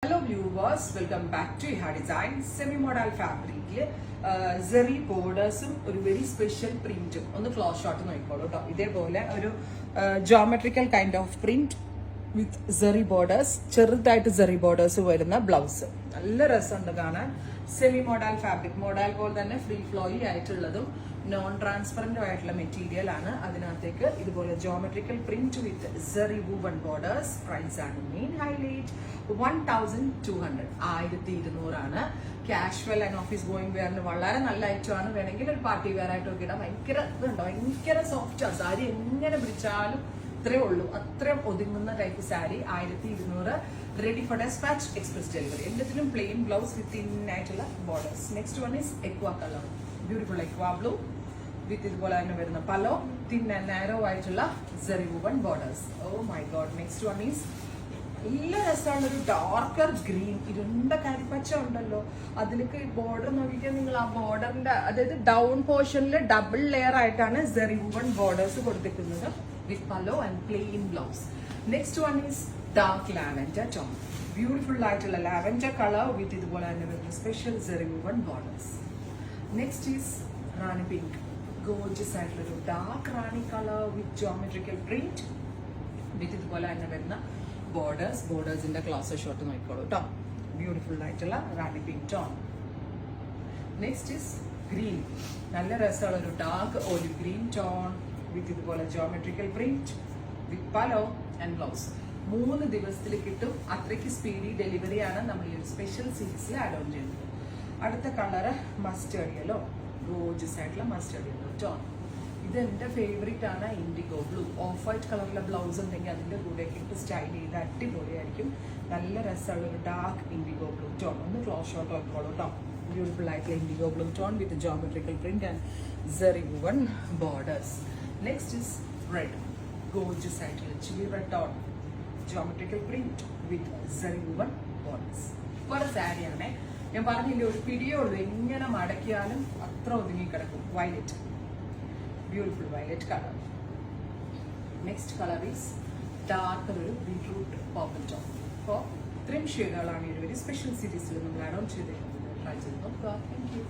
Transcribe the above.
Hello viewers, welcome back to Iha Design. Semi-modal fabric zeri ബോർഡേഴ്സും ഒരു very special പ്രിന്റും ഒന്ന് close shot നോക്കിക്കോളൂ കേട്ടോ. ഇതേപോലെ ഒരു geometrical kind of print with zari borders, ചെറുതായിട്ട് സെറി ബോർഡേഴ്സ് വരുന്ന ബ്ലൗസ്. നല്ല രസമുണ്ട് കാണാൻ. സെമി മോഡൽ ഫാബ്രിക്, മോഡൽ പോലെ തന്നെ ഫ്രീ ഫ്ലോയി ആയിട്ടുള്ളതും നോൺ ട്രാൻസ്പെറന്റ് ആയിട്ടുള്ള മെറ്റീരിയൽ ആണ്. അതിനകത്തേക്ക് ഇതുപോലെ geometrical print with zari woven borders. Price ആണ് മെയിൻ ഹൈലൈറ്റ്. 1200 1200 ആണ്. കാഷ്വൽ ആൻഡ് ഓഫീസ് ഗോയിങ് വെയറിന് വളരെ നല്ല ഐറ്റം ആണ്. വേണമെങ്കിൽ ഒരു പാർട്ടി വെയർ ആയിട്ടൊക്കെ ഇടാം. ഭയങ്കര ഇതുണ്ടോ, ഭയങ്കര സോഫ്റ്റ് ആണ്. സാരി എങ്ങനെ പിടിച്ചാലും ഇത്രേ ഉള്ളൂ, അത്രയും ഒതുങ്ങുന്ന type sari. 1200. Ready for despatch, express delivery. എല്ലാത്തിനും പ്ലെയിൻ ബ്ലൗസ് വിത്ത് തിൻ ആയിട്ടുള്ള borders. Next one is aqua colour, beautiful aqua blue with ഇതുപോലെ തന്നെ വരുന്ന പലോ, തിൻ ആൻഡ് നാരോ ആയിട്ടുള്ള zari woven borders. Oh my god. Next one is നല്ല രസമാണ്, ഒരു darker green. ഇരുണ്ട കരിപ്പച്ച ഉണ്ടല്ലോ, അതിലേക്ക് ബോർഡർ നോക്കിയാൽ നിങ്ങൾ ആ ബോർഡറിന്റെ, അതായത് ഡൗൺ പോർഷനിൽ ഡബിൾ ലെയർ ആയിട്ടാണ് സെറി വുവൺ ബോർഡേഴ്സ് കൊടുത്തിരിക്കുന്നത് with pallu and plain blouse. Next one is dark lavender tone, beautiful ആയിട്ടുള്ള ലാവൻഡർ കളർ വിത്ത് ഇതുപോലെ തന്നെ വരുന്ന special zari woven borders. Next is rani pink, gorgeous ആയിട്ടുള്ള ഒരു dark rani colour with geometrical print with ഇതുപോലെ തന്നെ വരുന്ന ബോർഡേഴ്സിന്റെ ക്ലോസ് ഷോട്ട് നോക്കിക്കോളൂ കേട്ടോ. ബ്യൂട്ടിഫുൾ ആയിട്ടുള്ള rani pink tone. Next is green, നല്ല രസമുള്ള ഒരു dark olive green tone with ഇതുപോലെ geometrical print with pallu and blouse. 3 ദിവസത്തിൽ കിട്ടും. അത്രയ്ക്ക് സ്പീഡി ഡെലിവറിയാണ് നമ്മൾ ഈ ഒരു സ്പെഷ്യൽ സീരീസിൽ ആഡ് ഓൺ ചെയ്യുന്നത്. അടുത്ത കളറ് മസ്റ്റേർഡ് യെല്ലോ, ഗോർജിയസ് ആയിട്ടുള്ള മസ്റ്റേർഡ് യെല്ലോ ടോൺ. ഇത് എൻ്റെ ഫേവറേറ്റ് ആണ്. ഇൻഡിഗോ ബ്ലൂ, ഓഫ് വൈറ്റ് കളറിലെ ബ്ലൗസ് ഉണ്ടെങ്കിൽ അതിൻ്റെ കൂടെയൊക്കെ ഇട്ട് സ്റ്റൈൽ ചെയ്ത് അടിപൊളിയായിരിക്കും. നല്ല രസമുള്ള ഒരു ഡാർക്ക് ഇൻഡിഗോ ബ്ലൂ ടോൺ. ഒന്ന് ക്ലോസ് ഷോട്ട് ആയിക്കോളൂ കേട്ടോ. ബ്യൂട്ടിഫുൾ ആയിട്ടുള്ള indigo blue tone with geometrical print and zari woven borders. Next is red, gorgeous ആയിട്ടുള്ള chilli red tone, geometrical print with zari woven borders. വേറെ സാരിയാണേ, ഞാൻ പറഞ്ഞില്ലേ ഒരു പിടിയേ ഉള്ളൂ, എങ്ങനെ മടക്കിയാലും അത്ര ഒതുങ്ങി കിടക്കും. Violet, beautiful violet color. Next color is darker beetroot purple tone. അപ്പോൾ ഇത്രയും ഷെയ്ഡുകളാണ് ഈ ഒരു വെരി സ്പെഷ്യൽ സീരീസിൽ നമ്മൾ ആഡ് ഓൺ ചെയ്തിരിക്കുന്നത്. ട്രൈ ചെയ്ത് നോക്കുക. Thank you.